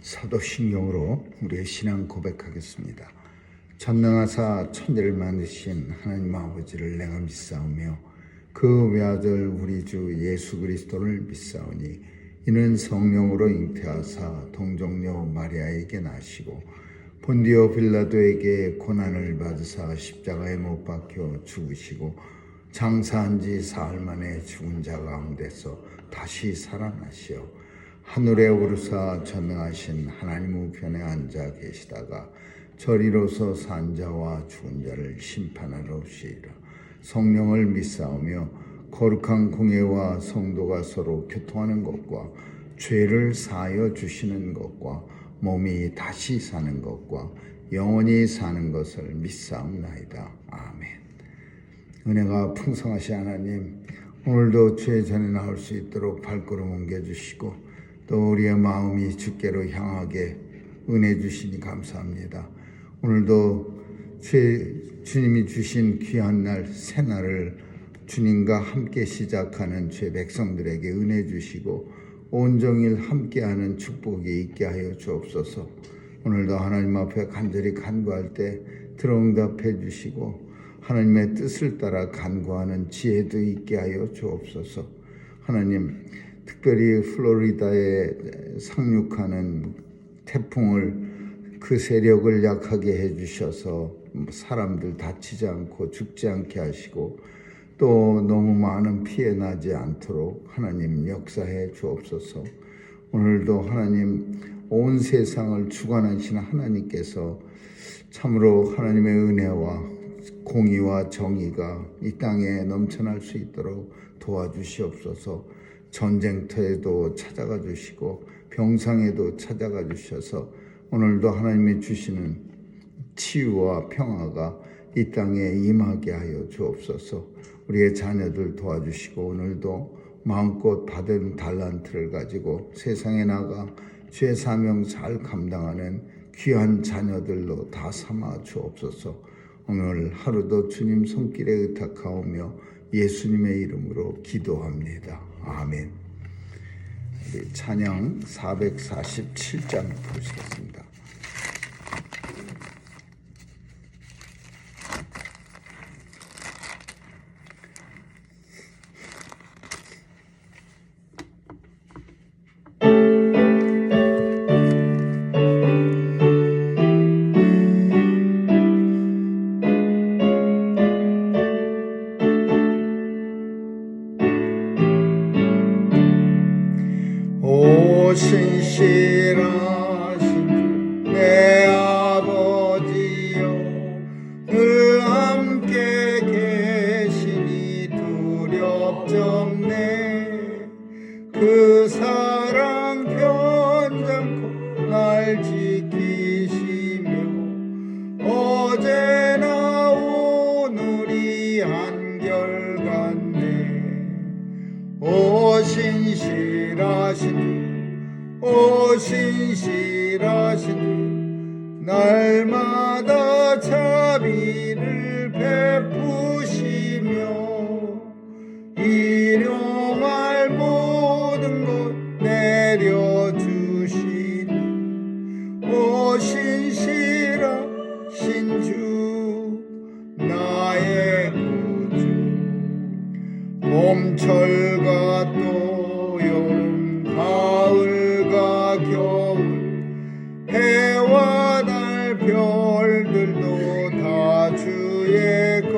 사도신경으로 우리의 신앙 고백하겠습니다. 전능하사 천지를 만드신 하나님 아버지를 내가 믿사오며 그 외아들 우리 주 예수 그리스도를 믿사오니 이는 성령으로 잉태하사 동정녀 마리아에게 나시고 본디오 빌라도에게 고난을 받으사 십자가에 못 박혀 죽으시고 장사한 지 사흘 만에 죽은 자 가운데서 다시 살아나시어 하늘에 오르사 전능하신 하나님 우편에 앉아 계시다가 저리로서 산 자와 죽은 자를 심판하러 오시리라. 성령을 믿사오며 거룩한 공예와 성도가 서로 교통하는 것과 죄를 사하여 주시는 것과 몸이 다시 사는 것과 영원히 사는 것을 믿사옵나이다. 아멘. 은혜가 풍성하신 하나님, 오늘도 주의 전에 나올 수 있도록 발걸음 옮겨주시고 또 우리의 마음이 주께로 향하게 은혜 주시니 감사합니다. 오늘도 주님이 주신 귀한 날, 새날을 주님과 함께 시작하는 주의 백성들에게 은혜 주시고 온종일 함께하는 축복이 있게 하여 주옵소서. 오늘도 하나님 앞에 간절히 간구할 때 들어응답해 주시고 하나님의 뜻을 따라 간구하는 지혜도 있게 하여 주옵소서. 하나님, 특별히 플로리다에 상륙하는 태풍을 그 세력을 약하게 해주셔서 사람들 다치지 않고 죽지 않게 하시고 또 너무 많은 피해 나지 않도록 하나님 역사해 주옵소서. 오늘도 하나님 온 세상을 주관하시는 하나님께서 참으로 하나님의 은혜와 공의와 정의가 이 땅에 넘쳐날 수 있도록 도와주시옵소서. 전쟁터에도 찾아가 주시고 병상에도 찾아가 주셔서 오늘도 하나님이 주시는 치유와 평화가 이 땅에 임하게 하여 주옵소서. 우리의 자녀들 도와주시고 오늘도 마음껏 받은 달란트를 가지고 세상에 나가 주의 사명 잘 감당하는 귀한 자녀들로 다 삼아 주옵소서. 오늘 하루도 주님 손길에 의탁하오며 예수님의 이름으로 기도합니다. 아멘. 우리 찬양 447장 부르시겠습니다. 신실하신 내 아버지여 늘 함께 계시니 두렵정네. 그 사랑 변장코 날 지키시며 어제나 오늘이 한결같네. 오 신실하신 오 신실하신 날마다 자비를 베푸시며 일용할 모든 것 내려주시니 오 신실하신 주 나의 구주. 봄철과 또 여름 가을과 겨울 해와 달 별들도 다 주의 것.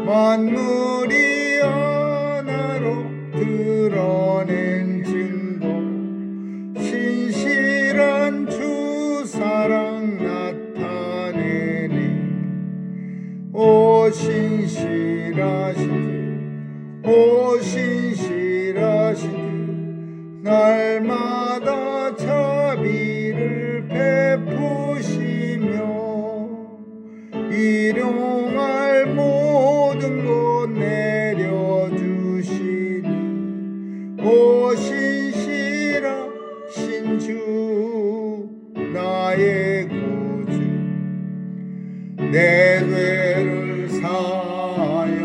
만물이 하나로 드러낸 증거 신실한 주 사랑 나타내네. 오 신실하신 오 신실하신 주 날마다 자비를 베푸시며 일용할 모든 것 내려주시니 오 신실하신 주 나의 구주. 내 죄를 사하여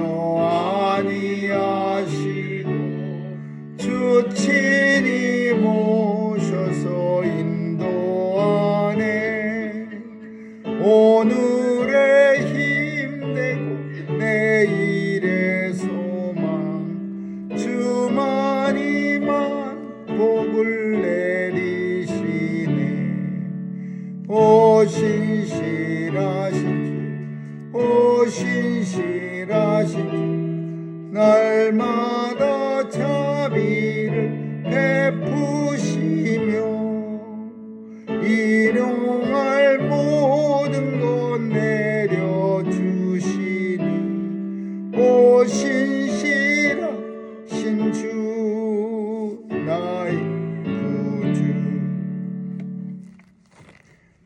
아니하시고 주 친히 모셔서 복을 내리시네. 오 신실하신 주, 오 신실하신 주, 날마다 자비를 베푸시며 일용할 모든 것 내려주시니 오 신실하신 주 나의 구주.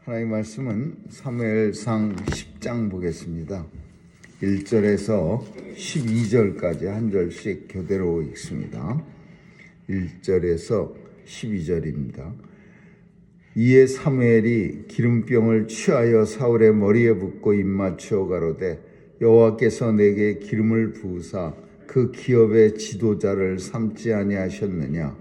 하나님의 말씀은 사무엘상 10장 보겠습니다. 1절에서 12절까지 한 절씩 교대로 읽습니다. 1절에서 12절입니다. 이에 사무엘이 기름병을 취하여 사울의 머리에 붓고 입맞추어 가로되 여호와께서 내게 기름을 부으사 그 기업의 지도자를 삼지 아니하셨느냐.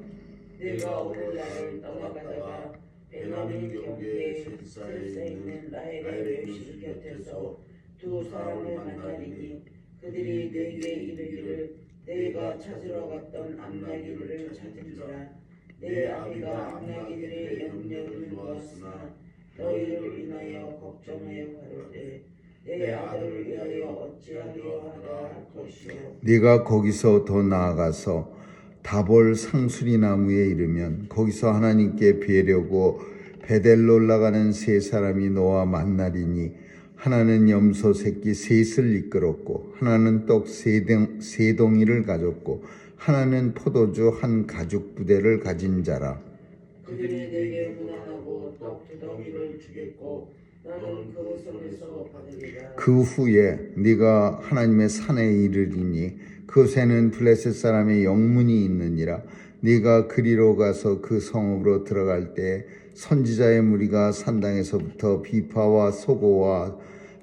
내가 오늘 나를 떠나가다가 베냐민 경계에 셋사에 있는 라헬의 묘실 곁에서 두 사람을 만나리니 그들이 내게 이르기를 내가 찾으러 갔던 암나기를 찾은지라. 내 아비가 암나기들의 영역을 놓았으나 너희를 인하여 걱정하여 가로되 내 아들을 위하여 어찌하려 하라 할 것이요. 네가 거기서 더 나아가서 다볼 상수리 나무에 이르면 거기서 하나님께 뵈려고 베델로 올라가는 세 사람이 너와 만나리니 하나는 염소 새끼 셋을 이끌었고 하나는 떡 세 덩이를 가졌고 하나는 포도주 한 가죽 부대를 가진 자라. 그들이 내게 문안하고 떡 두 덩이를 주겠고 나는 그 손에서 받으리라. 그 후에 네가 하나님의 산에 이르리니 그곳에는 블레셋 사람의 영문이 있느니라. 네가 그리로 가서 그 성읍으로 들어갈 때 선지자의 무리가 산당에서부터 비파와 소고와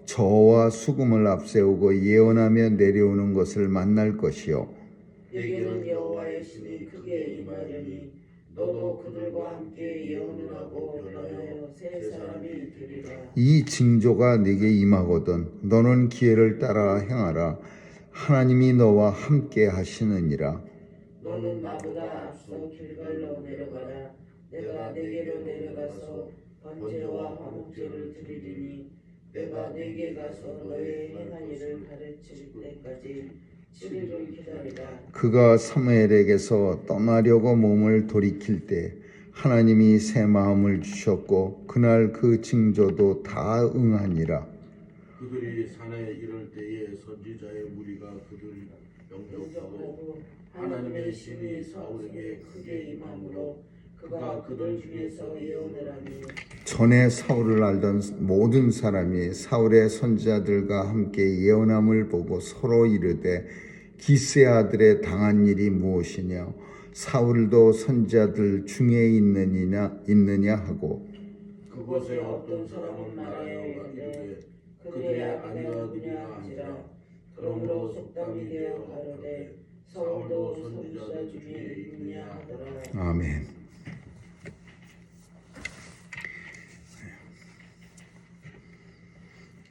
저와 수금을 앞세우고 예언하며 내려오는 것을 만날 것이요. 내게는 여호와의 신이 크게 임하려니 너도 그들과 함께 예언을 하고 변하여 세 사람이 되리라. 이 징조가 네게 임하거든 너는 기회를 따라 행하라. 하나님이 너와 함께 하시느니라. 너는 나보다 앞서 길갈로 내려가라. 내가 내게로 내려가서 번제와 화목제를 드리리니 내가 내게 가서 너의 행한 일을 가르칠 때까지 7일을 기다리라. 그가 사무엘에게서 떠나려고 몸을 돌이킬 때 하나님이 새 마음을 주셨고 그날 그 징조도 다 응하니라. 그들이 산에 이를 때에 선지자의 무리가 그들 영접하고 하나님의 신이 사울에게 크게 임함으로 그가 그들 중에서 예언을 하니 전에 사울을 알던 모든 사람이 사울의 선지자들과 함께 예언함을 보고 서로 이르되 기스의 아들의 당한 일이 무엇이냐. 사울도 선지자들 중에 있느냐 하고 그곳에 어떤 사람은 말하여 이르되 그들의 아내가 누구냐 하지라. 그러므로 속담이 되어 가로되 사울도 선지자 중에 있느냐 하더라. 아멘.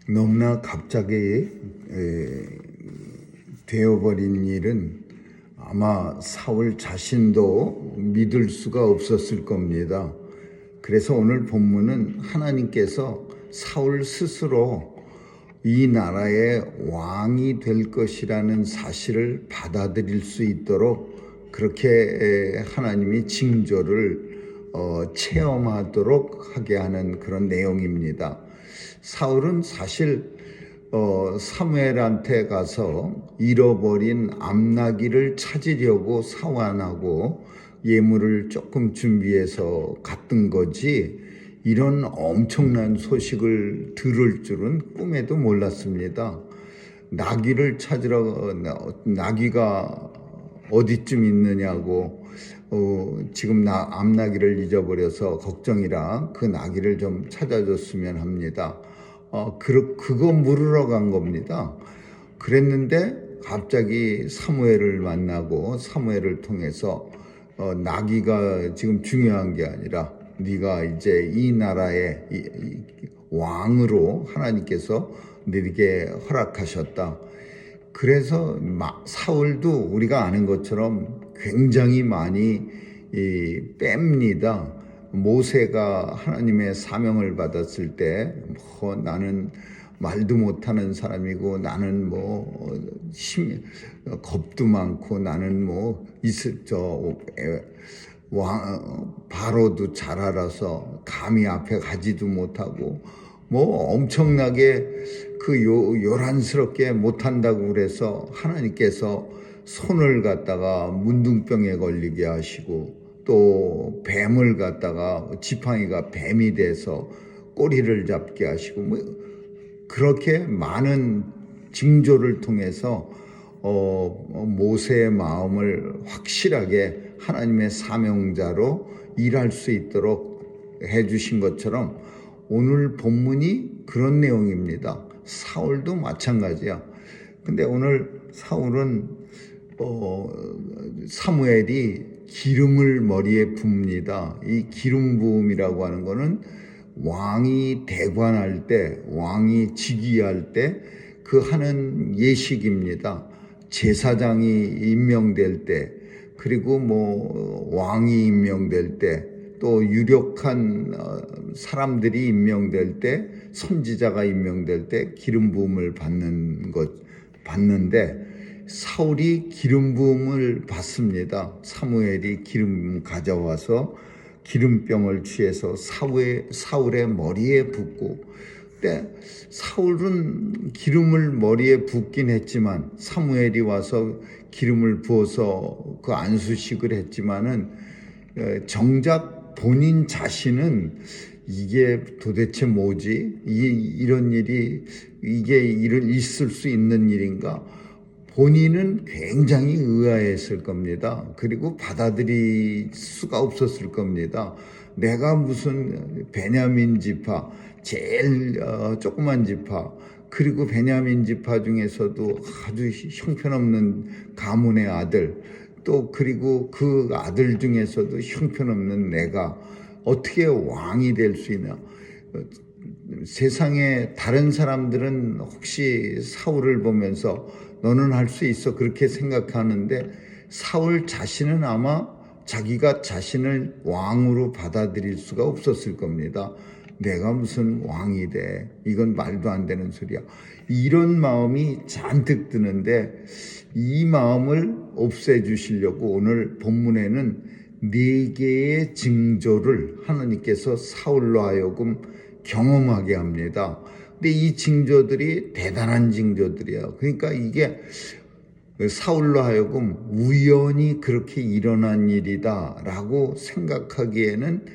너무나 갑자기 되어버린 일은 아마 사울 자신도 믿을 수가 없었을 겁니다. 그래서 오늘 본문은 하나님께서 사울 스스로 이 나라의 왕이 될 것이라는 사실을 받아들일 수 있도록 그렇게 하나님이 징조를 체험하도록 하게 하는 그런 내용입니다. 사울은 사실 사무엘한테 가서 잃어버린 암나기를 찾으려고 사환하고 예물을 조금 준비해서 갔던 거지 이런 엄청난 소식을 들을 줄은 꿈에도 몰랐습니다. 나귀를 찾으러 나귀가 어디쯤 있느냐고 지금 암나귀를 잊어버려서 걱정이라 그 나귀를 좀 찾아줬으면 합니다. 그거 물으러 간 겁니다. 그랬는데 갑자기 사무엘을 만나고 사무엘을 통해서 나귀가 지금 중요한 게 아니라 네가 이제 이 나라의 왕으로 하나님께서 네게 허락하셨다. 그래서 사울도 우리가 아는 것처럼 굉장히 많이 뺍니다. 모세가 하나님의 사명을 받았을 때 나는 말도 못하는 사람이고 나는 겁도 많고 나는 바로도 잘 알아서 감히 앞에 가지도 못하고 엄청나게 요란스럽게 못한다고 그래서 하나님께서 손을 갖다가 문둥병에 걸리게 하시고 또 뱀을 갖다가 지팡이가 뱀이 돼서 꼬리를 잡게 하시고 그렇게 많은 징조를 통해서 모세의 마음을 확실하게 하나님의 사명자로 일할 수 있도록 해주신 것처럼 오늘 본문이 그런 내용입니다. 사울도 마찬가지야. 근데 오늘 사울은 사무엘이 기름을 머리에 붓니다. 이 기름 부음이라고 하는 거는 왕이 대관할 때, 왕이 즉위할 때 그 하는 예식입니다. 제사장이 임명될 때, 그리고 왕이 임명될 때, 또 유력한 사람들이 임명될 때, 선지자가 임명될 때 기름 부음을 받는데 사울이 기름 부음을 받습니다. 사무엘이 기름 가져와서 기름병을 취해서 사울의 머리에 붓고, 근데 사울은 기름을 머리에 붓긴 했지만 사무엘이 와서 기름을 부어서 그 안수식을 했지만은 정작 본인 자신은 이게 도대체 뭐지? 이런 일이 있을 수 있는 일인가? 본인은 굉장히 의아했을 겁니다. 그리고 받아들일 수가 없었을 겁니다. 내가 무슨 베냐민 지파, 제일 조그만 지파, 그리고 베냐민 지파 중에서도 아주 형편없는 가문의 아들, 또 그리고 그 아들 중에서도 형편없는 내가 어떻게 왕이 될 수 있나? 세상에 다른 사람들은 혹시 사울을 보면서 너는 할 수 있어 그렇게 생각하는데 사울 자신은 아마 자기가 자신을 왕으로 받아들일 수가 없었을 겁니다. 내가 무슨 왕이 돼? 이건 말도 안 되는 소리야. 이런 마음이 잔뜩 드는데 이 마음을 없애주시려고 오늘 본문에는 4개의 징조를 하나님께서 사울로 하여금 경험하게 합니다. 근데 이 징조들이 대단한 징조들이에요. 그러니까 이게 사울로 하여금 우연히 그렇게 일어난 일이다라고 생각하기에는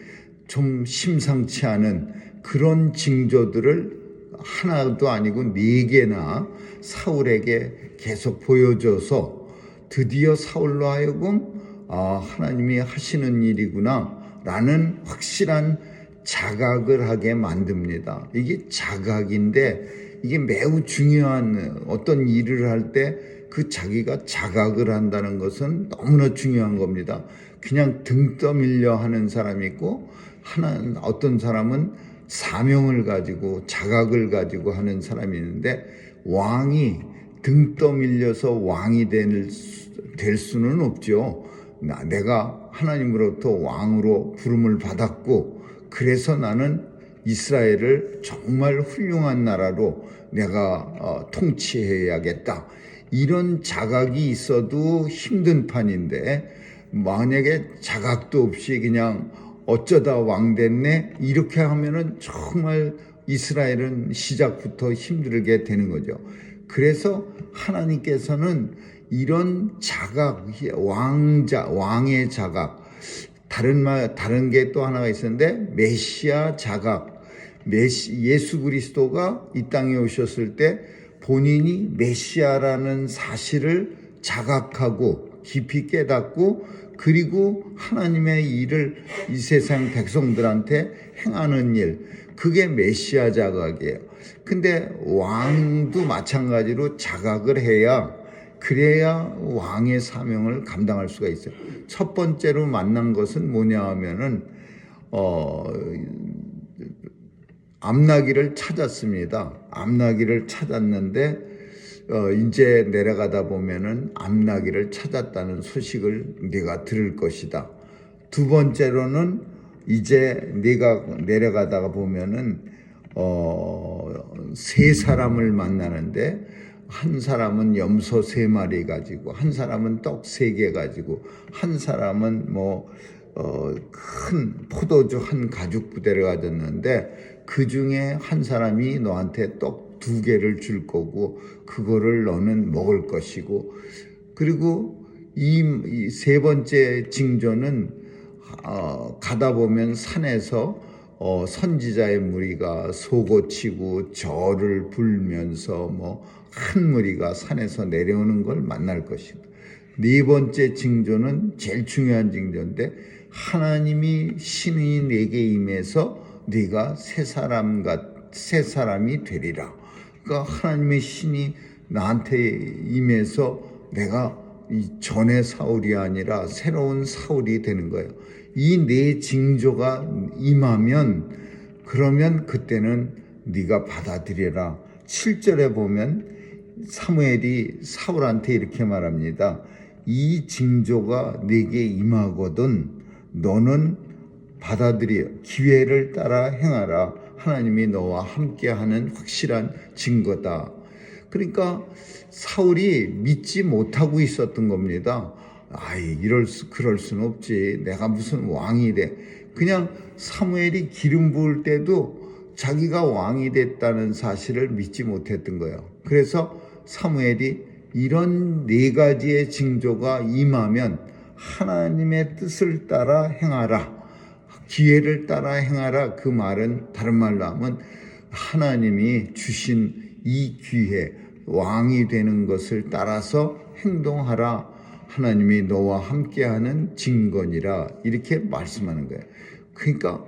좀 심상치 않은 그런 징조들을 하나도 아니고 4개나 사울에게 계속 보여줘서 드디어 사울로 하여금 하나님이 하시는 일이구나 라는 확실한 자각을 하게 만듭니다. 이게 자각인데 이게 매우 중요한 어떤 일을 할 때 그 자기가 자각을 한다는 것은 너무나 중요한 겁니다. 그냥 등 떠밀려 하는 사람이 있고 어떤 사람은 사명을 가지고 자각을 가지고 하는 사람이 있는데 왕이 등 떠밀려서 왕이 될 수는 없죠. 내가 하나님으로부터 왕으로 부름을 받았고 그래서 나는 이스라엘을 정말 훌륭한 나라로 내가 통치해야겠다. 이런 자각이 있어도 힘든 판인데 만약에 자각도 없이 그냥 어쩌다 왕 됐네 이렇게 하면은 정말 이스라엘은 시작부터 힘들게 되는 거죠. 그래서 하나님께서는 이런 자각, 왕의 자각, 다른 게 또 하나가 있었는데 메시아 자각, 예수 그리스도가 이 땅에 오셨을 때 본인이 메시아라는 사실을 자각하고 깊이 깨닫고 그리고 하나님의 일을 이 세상 백성들한테 행하는 일, 그게 메시아 자각이에요. 근데 왕도 마찬가지로 자각을 해야 그래야 왕의 사명을 감당할 수가 있어요. 첫 번째로 만난 것은 뭐냐 하면은 암나기를 찾았습니다. 암나기를 찾았는데 이제 내려가다 보면은 암나기를 찾았다는 소식을 네가 들을 것이다. 두 번째로는 이제 네가 내려가다가 보면은 세 사람을 만나는데 한 사람은 염소 3마리 가지고 한 사람은 떡 3개 가지고 한 사람은 큰 포도주 한 가죽 부대를 가졌는데 그 중에 한 사람이 너한테 떡 2개를 줄 거고 그거를 너는 먹을 것이고 그리고 이 세 번째 징조는 가다 보면 산에서 선지자의 무리가 소고치고 절을 불면서 한 무리가 산에서 내려오는 걸 만날 것이다. 네 번째 징조는 제일 중요한 징조인데 하나님이 신이 내게 임해서 네가 새 사람이 되리라. 그러니까 하나님의 신이 나한테 임해서 내가 이 전의 사울이 아니라 새로운 사울이 되는 거예요. 이 네 징조가 임하면 그러면 그때는 네가 받아들여라. 7절에 보면 사무엘이 사울한테 이렇게 말합니다. 이 징조가 네게 임하거든 너는 받아들여 기회를 따라 행하라. 하나님이 너와 함께하는 확실한 증거다. 그러니까 사울이 믿지 못하고 있었던 겁니다. 그럴 수는 없지. 내가 무슨 왕이 돼. 그냥 사무엘이 기름 부을 때도 자기가 왕이 됐다는 사실을 믿지 못했던 거예요. 그래서 사무엘이 이런 4가지의 징조가 임하면 하나님의 뜻을 따라 행하라. 기회를 따라 행하라. 그 말은 다른 말로 하면 하나님이 주신 이 기회, 왕이 되는 것을 따라서 행동하라. 하나님이 너와 함께하는 증거니라. 이렇게 말씀하는 거예요. 그러니까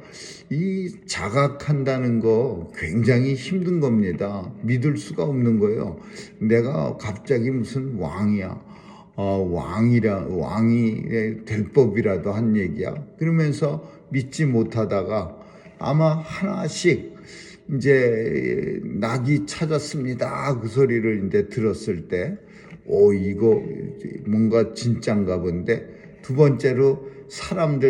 이 자각한다는 거 굉장히 힘든 겁니다. 믿을 수가 없는 거예요. 내가 갑자기 무슨 왕이야. 왕이 될 법이라도 한 얘기야. 그러면서 믿지 못하다가 아마 하나씩 이제 낙이 찾았습니다. 그 소리를 이제 들었을 때, 이거 뭔가 진짠가 본데, 두 번째로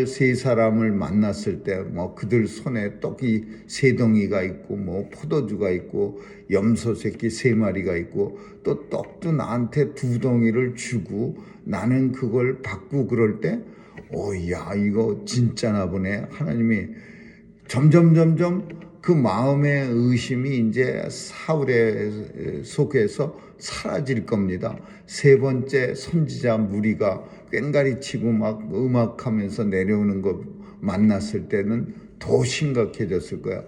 세 사람을 만났을 때, 그들 손에 떡이 3덩이가 있고, 포도주가 있고, 염소 새끼 3마리가 있고, 또 떡도 나한테 2덩이를 주고, 나는 그걸 받고 그럴 때, 이거 진짜나 보네. 하나님이 점점 그 마음의 의심이 이제 사울의 속에서 사라질 겁니다. 세 번째 선지자 무리가 꽹가리 치고 막 음악하면서 내려오는 거 만났을 때는 더 심각해졌을 거야.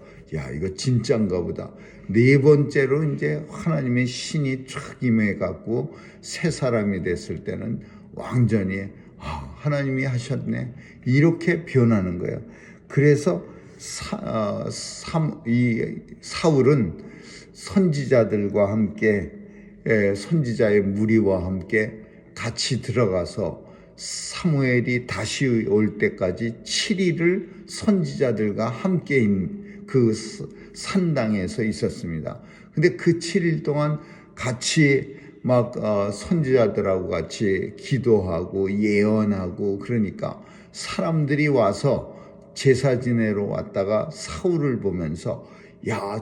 이거 진짜인가 보다. 네 번째로 이제 하나님의 신이 촥 임해갖고 새 사람이 됐을 때는 완전히 하나님이 하셨네. 이렇게 변하는 거예요. 그래서 사울은 선지자들과 함께 선지자의 무리와 함께 같이 들어가서 사무엘이 다시 올 때까지 7일을 선지자들과 함께 그 산당에서 있었습니다. 근데 그 7일 동안 같이 선지자들하고 같이 기도하고 예언하고 그러니까 사람들이 와서 제사 지내러 왔다가 사울을 보면서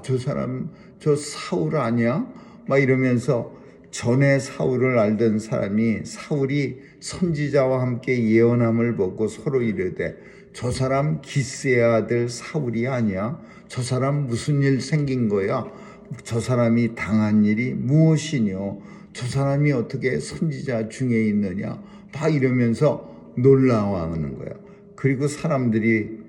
저 사람 저 사울 아니야? 막 이러면서 전에 사울을 알던 사람이 사울이 선지자와 함께 예언함을 보고 서로 이르되 저 사람 기스의 아들 사울이 아니야? 저 사람 무슨 일 생긴 거야? 저 사람이 당한 일이 무엇이뇨? 저 사람이 어떻게 선지자 중에 있느냐? 막 이러면서 놀라워하는 거야. 그리고 사람들이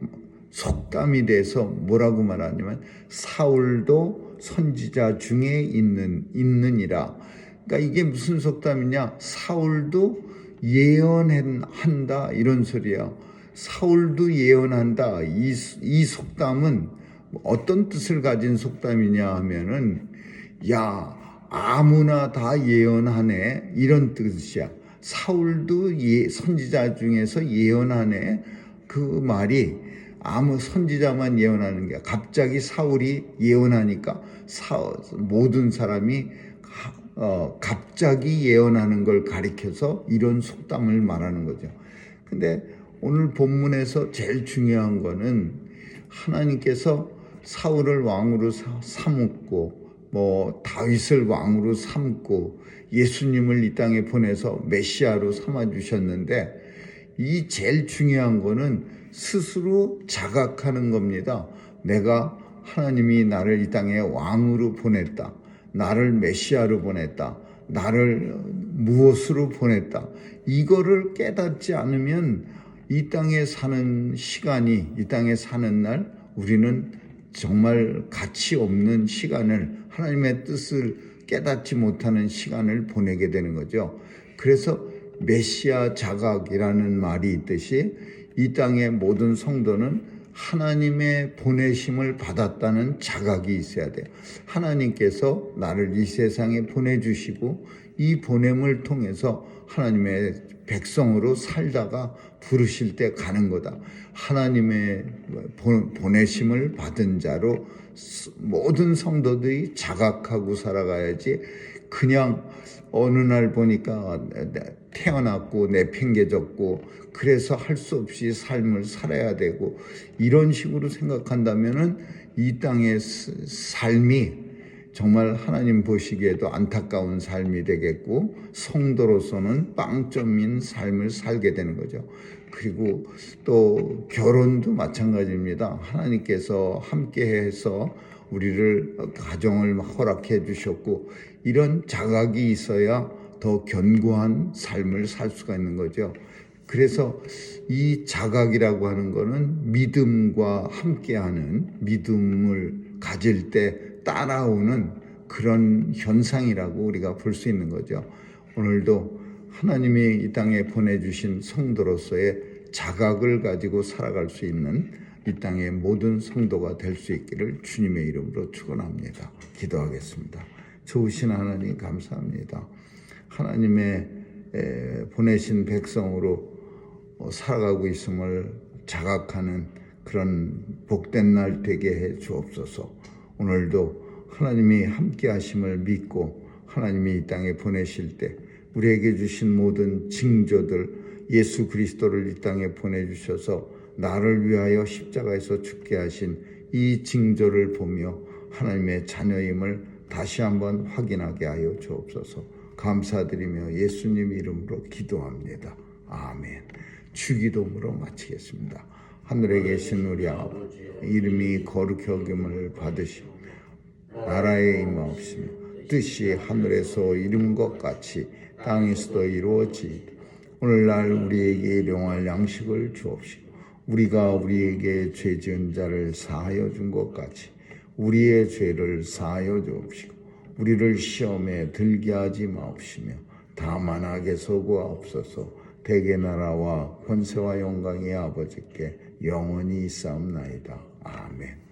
속담이 돼서 뭐라고 말하냐면 사울도 선지자 중에 있느니라. 그러니까 이게 무슨 속담이냐? 사울도 예언한다 이런 소리야. 사울도 예언한다. 이 속담은 어떤 뜻을 가진 속담이냐 하면은 아무나 다 예언하네 이런 뜻이야. 사울도 선지자 중에서 예언하네. 그 말이 아무 선지자만 예언하는 게 갑자기 사울이 예언하니까 모든 사람이 갑자기 예언하는 걸 가리켜서 이런 속담을 말하는 거죠. 근데 오늘 본문에서 제일 중요한 거는 하나님께서 사울을 왕으로 삼고 다윗을 왕으로 삼고 예수님을 이 땅에 보내서 메시아로 삼아 주셨는데, 이 제일 중요한 거는 스스로 자각하는 겁니다. 내가 하나님이 나를 이 땅에 왕으로 보냈다, 나를 메시아로 보냈다, 나를 무엇으로 보냈다, 이거를 깨닫지 않으면 이 땅에 사는 시간이, 이 땅에 사는 날 우리는 정말 가치 없는 시간을, 하나님의 뜻을 깨닫지 못하는 시간을 보내게 되는 거죠. 그래서 메시아 자각이라는 말이 있듯이 이 땅의 모든 성도는 하나님의 보내심을 받았다는 자각이 있어야 돼요. 하나님께서 나를 이 세상에 보내주시고 이 보냄을 통해서 하나님의 백성으로 살다가 부르실 때 가는 거다. 하나님의 보내심을 받은 자로 모든 성도들이 자각하고 살아가야지, 그냥 어느 날 보니까 태어났고 내팽개졌고 그래서 할 수 없이 삶을 살아야 되고 이런 식으로 생각한다면은 이 땅의 삶이 정말 하나님 보시기에도 안타까운 삶이 되겠고, 성도로서는 빵점인 삶을 살게 되는 거죠. 그리고 또 결혼도 마찬가지입니다. 하나님께서 함께해서 우리를 가정을 허락해 주셨고, 이런 자각이 있어야 더 견고한 삶을 살 수가 있는 거죠. 그래서 이 자각이라고 하는 거는 믿음과 함께하는, 믿음을 가질 때 따라오는 그런 현상이라고 우리가 볼 수 있는 거죠. 오늘도 하나님이 이 땅에 보내주신 성도로서의 자각을 가지고 살아갈 수 있는 이 땅의 모든 성도가 될 수 있기를 주님의 이름으로 축원합니다. 기도하겠습니다. 좋으신 하나님 감사합니다. 하나님의 보내신 백성으로 살아가고 있음을 자각하는 그런 복된 날 되게 해 주옵소서. 오늘도 하나님이 함께 하심을 믿고 하나님이 이 땅에 보내실 때 우리에게 주신 모든 징조들, 예수 그리스도를 이 땅에 보내주셔서 나를 위하여 십자가에서 죽게 하신 이 징조를 보며 하나님의 자녀임을 다시 한번 확인하게 하여 주옵소서. 감사드리며 예수님 이름으로 기도합니다. 아멘. 주기도문으로 마치겠습니다. 하늘에 계신 우리 아버지, 이름이 거룩히 여김을 받으시며 나라에 임하옵시며 뜻이 하늘에서 이룬 것 같이 땅에서도 이루어지이다. 오늘날 우리에게 일용할 양식을 주옵시고 우리가 우리에게 죄 지은 자를 사하여 준 것 같이 우리의 죄를 사하여 주옵시고 우리를 시험에 들게 하지 마옵시며 다만 악에서 구하옵소서. 대개 나라와 권세와 영광의 아버지께 영원히 있사옵나이다. 아멘.